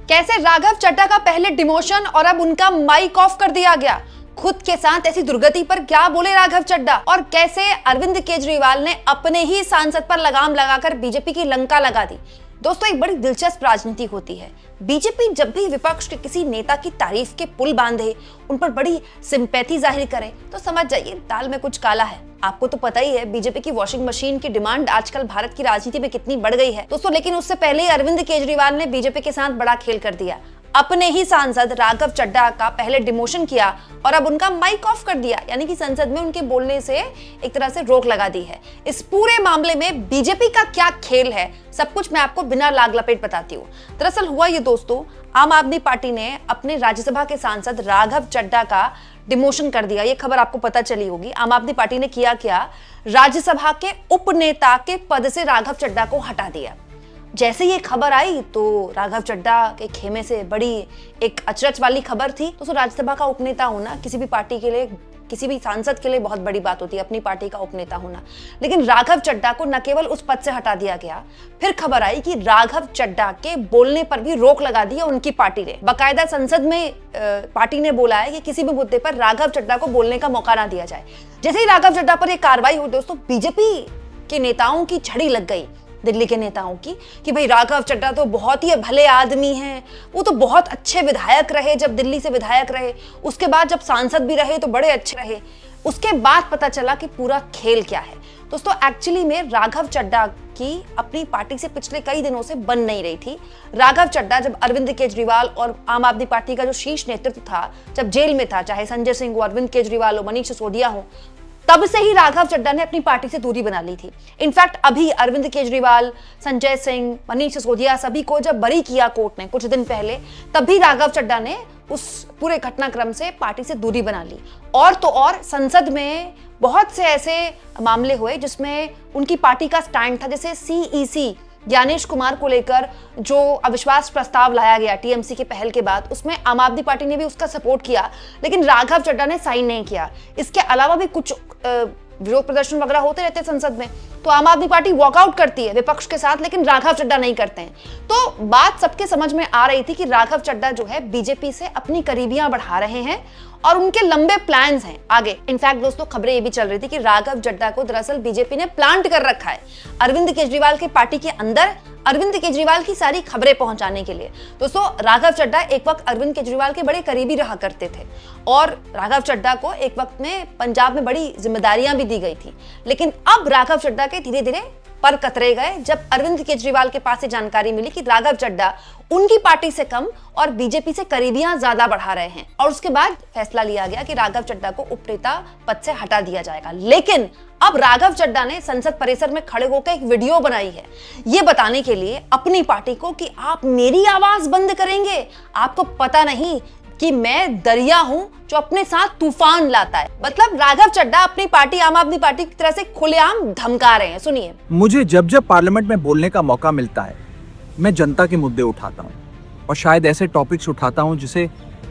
कैसे राघव चड्ढा का पहले डिमोशन और अब उनका माइक ऑफ कर दिया गया। खुद के साथ ऐसी दुर्गति पर क्या बोले राघव चड्ढा, और कैसे अरविंद केजरीवाल ने अपने ही सांसद पर लगाम लगाकर बीजेपी की लंका लगा दी। दोस्तों, एक बड़ी दिलचस्प राजनीति होती है। बीजेपी जब भी विपक्ष के किसी नेता की तारीफ के पुल बांधे, उन पर बड़ी सिंपैथी जाहिर करे, तो समझ जाइए दाल में कुछ काला है। आपको तो पता ही है बीजेपी की वॉशिंग मशीन की डिमांड आजकल भारत की राजनीति में कितनी बढ़ गई है दोस्तों। लेकिन उससे पहले ही अरविंद केजरीवाल ने बीजेपी के साथ बड़ा खेल कर दिया। अपने ही सांसद राघव चड्ढा का पहले डिमोशन किया और अब उनका माइक ऑफ कर दिया, यानी कि संसद में उनके बोलने से एक तरह से रोक लगा दी है। इस पूरे मामले में बीजेपी का क्या खेल है, सब कुछ मैं आपको बिना लाग लपेट बताती हूँ। दरअसल हुआ ये दोस्तों, आम आदमी पार्टी ने अपने राज्यसभा के सांसद राघव चड्ढा का डिमोशन कर दिया। ये खबर आपको पता चली होगी। आम आदमी पार्टी ने किया क्या, राज्यसभा के उपनेता के पद से राघव चड्ढा को हटा दिया। जैसे ये खबर आई तो राघव चड्ढा के खेमे से बड़ी एक अचरज वाली खबर थी। तो राज्यसभा का उपनेता होना किसी भी पार्टी के लिए, किसी भी सांसद के लिए बहुत बड़ी बात होती है, अपनी पार्टी का उपनेता होना। लेकिन राघव चड्ढा को न केवल उस पद से हटा दिया गया, फिर खबर आई कि राघव चड्ढा के बोलने पर भी रोक लगा दी उनकी पार्टी ने। बाकायदा संसद में पार्टी ने बोला है कि किसी भी मुद्दे पर राघव चड्ढा को बोलने का मौका ना दिया जाए। जैसे ही राघव चड्ढा पर यह कार्रवाई हुई दोस्तों, बीजेपी के नेताओं की छड़ी लग गई, दिल्ली के नेताओं की, कि भाई राघव चड्ढा तो बहुत ही भले आदमी हैं, वो तो बहुत अच्छे विधायक रहे, जब दिल्ली से विधायक रहे, उसके बाद जब सांसद भी रहे तो बड़े अच्छे रहे। उसके बाद पता चला कि पूरा खेल क्या है दोस्तों। एक्चुअली में राघव चड्ढा की अपनी पार्टी से पिछले कई दिनों से बन नहीं रही थी। राघव चड्ढा जब अरविंद केजरीवाल और आम आदमी पार्टी का जो शीर्ष नेतृत्व था, जब जेल में था, चाहे संजय सिंह हो, अरविंद केजरीवाल हो, मनीष सिसोदिया हो, तब से ही राघव चड्ढा ने अपनी पार्टी से दूरी बना ली थी। इनफैक्ट अभी अरविंद केजरीवाल, संजय सिंह, मनीष सिसोदिया सभी को जब बरी किया कोर्ट ने कुछ दिन पहले, तब भी राघव चड्ढा ने उस पूरे घटनाक्रम से पार्टी से दूरी बना ली। और तो और संसद में बहुत से ऐसे मामले हुए जिसमें उनकी पार्टी का स्टैंड था, जैसे सीईसी ज्ञानेश कुमार को लेकर जो अविश्वास प्रस्ताव लाया गया टीएमसी के पहल के बाद, उसमें आम आदमी पार्टी ने भी उसका सपोर्ट किया, लेकिन राघव चड्ढा ने साइन नहीं किया। इसके अलावा भी कुछ विरोध प्रदर्शन वगैरह होते रहते हैं संसद में, तो आम आदमी पार्टी वॉकआउट करती है विपक्ष के साथ, लेकिन राघव चड्ढा नहीं करते हैं। तो बात सबके समझ में आ रही थी कि राघव चड्ढा जो है बीजेपी से अपनी करीबियां बढ़ा रहे हैं और उनके लंबे प्लान्स हैं आगे। इनफैक्ट दोस्तों, खबरें ये भी चल रही थी कि राघव चड्ढा को दरअसल बीजेपी ने प्लांट कर रखा है अरविंद केजरीवाल के पार्टी के अंदर, अरविंद केजरीवाल की सारी खबरें पहुंचाने के लिए। दोस्तों, राघव चड्ढा एक वक्त अरविंद केजरीवाल के बड़े करीबी रहा करते थे और राघव चड्ढा को एक वक्त में पंजाब में बड़ी जिम्मेदारियां भी दी गई थी। लेकिन अब राघव चड्ढा के धीरे धीरे पर कतरे गए जब अरविंद केजरीवाल के पास से जानकारी मिली कि राघव चड्ढा उनकी पार्टी से कम और बीजेपी से करीबियां ज्यादा बढ़ा रहे हैं, और उसके बाद फैसला लिया गया कि राघव चड्ढा को उपनेता पद से हटा दिया जाएगा। लेकिन अब राघव चड्ढा ने संसद परिसर में खड़े होकर एक वीडियो बनाई है, ये बताने के लिए अपनी पार्टी को कि आप मेरी आवाज बंद करेंगे, आपको पता नहीं कि मैं दरिया हूं जो अपने साथ तूफान लाता है। मतलब राघव चड्ढा अपनी पार्टी आम आदमी पार्टी की तरह से खुलेआम धमका रहे हैं। सुनिए। मुझे जब जब पार्लियामेंट में बोलने का मौका मिलता है, मैं जनता के मुद्दे उठाता हूँ और शायद ऐसे टॉपिक्स उठाता हूँ जिसे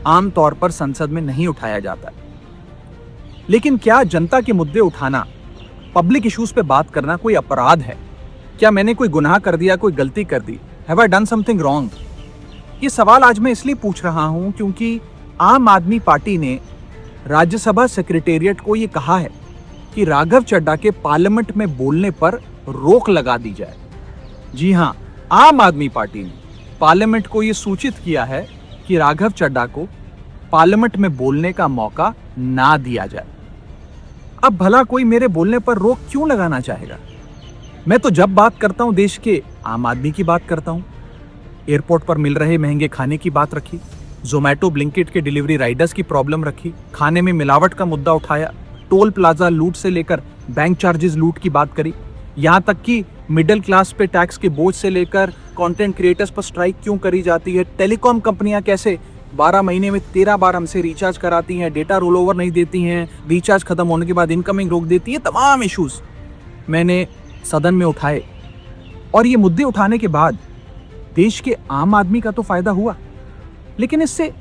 आम तौर पर संसद में नहीं उठाया जाता। लेकिन क्या जनता के मुद्दे उठाना, पब्लिक इश्यूज पे बात करना कोई अपराध है? क्या मैंने कोई गुनाह कर दिया, कोई गलती कर दी? Have I done something wrong? ये सवाल आज मैं इसलिए पूछ रहा हूं क्योंकि आम आदमी पार्टी ने राज्यसभा सेक्रेटेरिएट को ये कहा है कि राघव चड्ढा के पार्लियामेंट में बोलने पर रोक लगा दी जाए। जी हां, आम आदमी पार्टी ने पार्लियामेंट को ये सूचित किया है कि राघव चड्ढा को पार्लियामेंट में बोलने का मौका ना दिया जाए। अब भला कोई मेरे बोलने पर रोक क्यों लगाना चाहेगा? मैं तो जब बात करता हूं देश के आम आदमी की बात करता हूं। एयरपोर्ट पर मिल रहे महंगे खाने की बात रखी, जोमैटो ब्लिंकिट के डिलीवरी राइडर्स की प्रॉब्लम रखी, खाने में मिलावट का मुद्दा उठाया, टोल प्लाजा लूट से लेकर बैंक चार्जेस लूट की बात करी, यहाँ तक कि मिडिल क्लास पे टैक्स के बोझ से लेकर कंटेंट क्रिएटर्स पर स्ट्राइक क्यों करी जाती है, टेलीकॉम कंपनियां कैसे 12 महीने में 13 बार हमसे रिचार्ज कराती हैं, डेटा रोल ओवर नहीं देती हैं, रिचार्ज खत्म होने के बाद इनकमिंग रोक देती है, तमाम इश्यूज मैंने सदन में उठाए। और ये मुद्दे उठाने के बाद देश के आम आदमी का तो फायदा हुआ, लेकिन इससे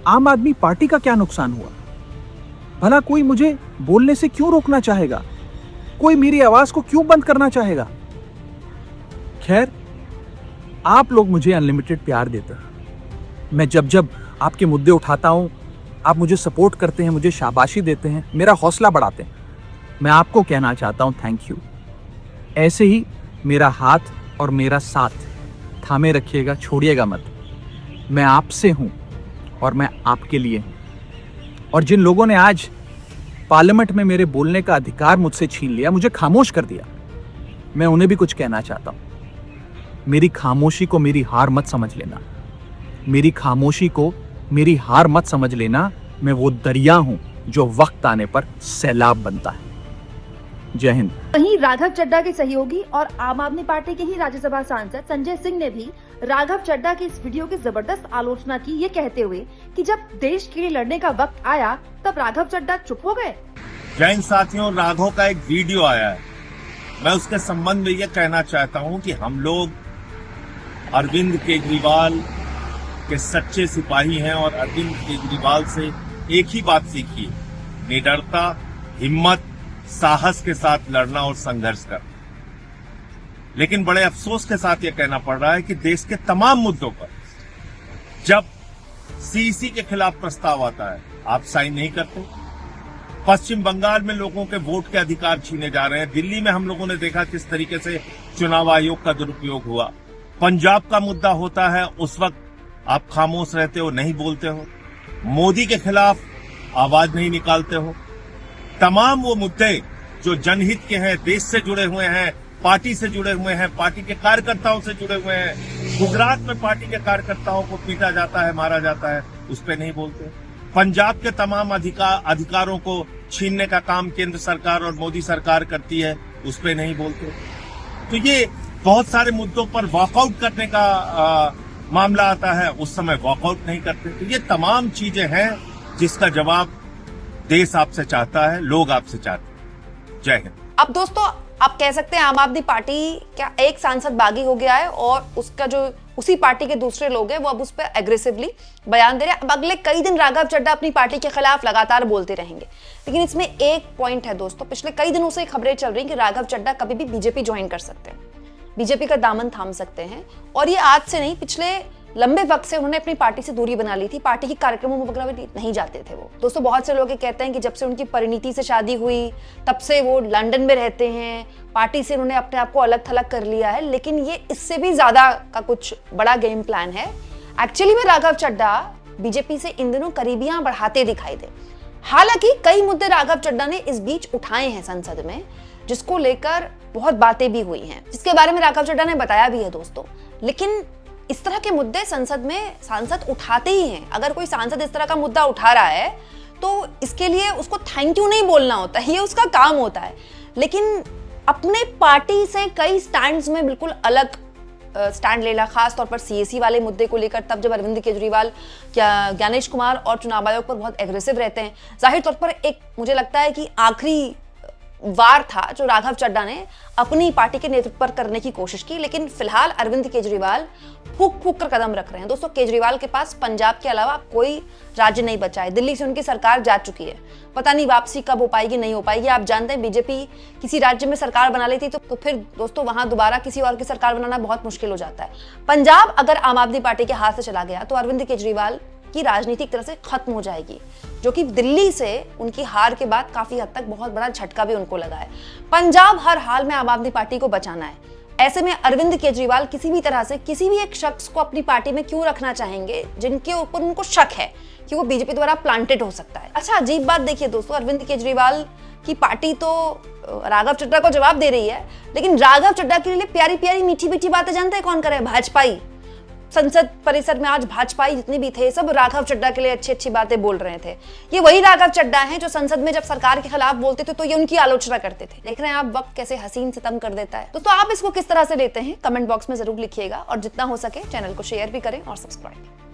आम आदमी पार्टी का क्या नुकसान हुआ? भला कोई मुझे बोलने से क्यों रोकना चाहेगा? कोई मेरी आवाज को क्यों बंद करना चाहेगा? खैर, आप लोग मुझे अनलिमिटेड प्यार देते हैं, मैं जब जब आपके मुद्दे उठाता हूँ, आप मुझे सपोर्ट करते हैं, मुझे शाबाशी देते हैं, मेरा हौसला बढ़ाते हैं। मैं आपको कहना चाहता हूँ थैंक यू। ऐसे ही मेरा हाथ और मेरा साथ थामे रखिएगा, छोड़िएगा मत। मैं आपसे हूँ और मैं आपके लिए हूँ। और जिन लोगों ने आज पार्लियामेंट में मेरे बोलने का अधिकार मुझसे छीन लिया, मुझे खामोश कर दिया, मैं उन्हें भी कुछ कहना चाहता हूँ। मेरी खामोशी को मेरी हार मत समझ लेना। मेरी खामोशी को मेरी हार मत समझ लेना। मैं वो दरिया हूं जो वक्त आने पर सैलाब बनता है। जय हिंद। वहीं राघव चड्ढा के सहयोगी और आम आदमी पार्टी के ही राज्यसभा सांसद संजय सिंह ने भी राघव चड्ढा की इस वीडियो की जबरदस्त आलोचना की, ये कहते हुए कि जब देश के लिए लड़ने का वक्त आया तब राघव चड्ढा चुप हो गए। जैन साथियों, राघव का एक वीडियो आया है। मैं उसके संबंध में ये कहना चाहता हूं कि हम लोग अरविंद केजरीवाल के सच्चे सिपाही हैं और अरविंद केजरीवाल से एक ही बात सीखी है, निडरता, हिम्मत, साहस के साथ लड़ना और संघर्ष करना। लेकिन बड़े अफसोस के साथ ये कहना पड़ रहा है कि देश के तमाम मुद्दों पर जब सीईसी के खिलाफ प्रस्ताव आता है, आप साइन नहीं करते। पश्चिम बंगाल में लोगों के वोट के अधिकार छीने जा रहे हैं। दिल्ली में हम लोगों ने देखा किस तरीके से चुनाव आयोग का दुरुपयोग हुआ। पंजाब का मुद्दा होता है, उस वक्त आप खामोश रहते हो, नहीं बोलते हो। मोदी के खिलाफ आवाज नहीं निकालते हो। तमाम वो मुद्दे जो जनहित के हैं, देश से जुड़े हुए हैं, पार्टी से जुड़े हुए हैं, पार्टी के कार्यकर्ताओं से जुड़े हुए हैं। गुजरात में पार्टी के कार्यकर्ताओं को पीटा जाता है, मारा जाता है, उस पर नहीं बोलते। पंजाब के तमाम अधिकारों को छीनने का काम केंद्र सरकार और मोदी सरकार करती है, उस पर नहीं बोलते। तो ये बहुत सारे मुद्दों पर वॉकआउट करने का मामला आता है, उस समय वॉकआउट नहीं करते। तो ये तमाम चीजें हैं जिसका जवाब देश आपसे चाहता है, लोग आपसे चाहते हैं। जय हिंद। अब दोस्तों, आप कह सकते हैं आम आदमी पार्टी क्या एक सांसद बागी हो गया है और उसका जो उसी पार्टी के दूसरे लोग हैं वो अब उस पर एग्रेसिवली बयान दे रहे हैं। अब अगले कई दिन राघव चड्ढा अपनी पार्टी के खिलाफ लगातार बोलते रहेंगे। लेकिन इसमें एक पॉइंट है दोस्तों, पिछले कई दिनों से खबरें चल रही कि राघव चड्ढा कभी भी बीजेपी ज्वाइन कर सकते हैं, बीजेपी का दामन थाम सकते हैं। और ये आज से नहीं, पिछले लंबे वक्त से उन्होंने अपनी पार्टी से दूरी बना ली थी। पार्टी के कार्यक्रमों वगैरह भी नहीं जाते थे वो। दोस्तों, बहुत से लोग कहते हैं कि जब से उनकी परिणीति से शादी हुई तब से वो लंदन में रहते हैं, पार्टी से उन्होंने अपने आप को अलग थलग कर लिया है। लेकिन ये इससे भी ज्यादा का कुछ बड़ा गेम प्लान है। एक्चुअली में राघव चड्ढा बीजेपी से इन दिनों करीबियां बढ़ाते दिखाई दे। हालांकि कई मुद्दे राघव चड्ढा ने इस बीच उठाए हैं संसद में, जिसको लेकर बहुत बातें भी हुई हैं, जिसके बारे में राघव चड्ढा ने बताया भी है दोस्तों। लेकिन इस तरह के मुद्दे संसद में सांसद उठाते ही हैं। अगर कोई सांसद इस तरह का मुद्दा उठा रहा है तो इसके लिए उसको थैंक यू नहीं बोलना होता है, ये उसका काम होता है। लेकिन अपने पार्टी से कई स्टैंड्स में बिल्कुल अलग स्टैंड लेना, खास तौर पर सीएसी वाले मुद्दे को लेकर, तब जब अरविंद केजरीवाल ज्ञानेश कुमार और चुनाव आयोग पर बहुत एग्रेसिव रहते हैं। जाहिर तौर पर एक मुझे लगता है कि आखिरी वार था जो राघव चड्ढा ने अपनी पार्टी के नेतृत्व पर करने की कोशिश की। लेकिन फिलहाल अरविंद केजरीवाल फूक फूक कर कदम रख रहे हैं। दोस्तों, केजरीवाल के पास पंजाब के अलावा कोई राज्य नहीं बचा है। दिल्ली से उनकी सरकार जा चुकी है, पता नहीं वापसी कब हो पाएगी, नहीं हो पाएगी। आप जानते हैं बीजेपी किसी राज्य में सरकार बना लेती तो फिर दोस्तों वहां दोबारा किसी और की सरकार बनाना बहुत मुश्किल हो जाता है। पंजाब अगर आम आदमी पार्टी के हाथ से चला गया तो अरविंद केजरीवाल की राजनीति एक तरह से खत्म हो जाएगी, जो कि दिल्ली से उनकी हार के बाद काफी हद तक बहुत बड़ा झटका भी उनको लगा है। पंजाब हर हाल में आम आदमी पार्टी को बचाना है। ऐसे में अरविंद केजरीवाल किसी भी तरह से किसी भी एक शख्स को अपनी पार्टी में क्यों रखना चाहेंगे जिनके ऊपर उनको शक है कि वो बीजेपी द्वारा प्लांटेड हो सकता है। अच्छा, अजीब बात देखिए दोस्तों, अरविंद केजरीवाल की पार्टी तो राघव चड्ढा को जवाब दे रही है, लेकिन राघव चड्ढा के लिए प्यारी प्यारी मीठी मीठी बातें जानते हैं कौन करे? भाजपाई। संसद परिसर में आज भाजपाई जितने भी थे सब राघव चड्ढा के लिए अच्छी अच्छी बातें बोल रहे थे। ये वही राघव चड्ढा हैं जो संसद में जब सरकार के खिलाफ बोलते थे तो ये उनकी आलोचना करते थे। देख रहे हैं आप वक्त कैसे हसीन सितम कर देता है। तो आप इसको किस तरह से लेते हैं कमेंट बॉक्स में जरूर लिखिएगा और जितना हो सके चैनल को शेयर भी करें और सब्सक्राइब।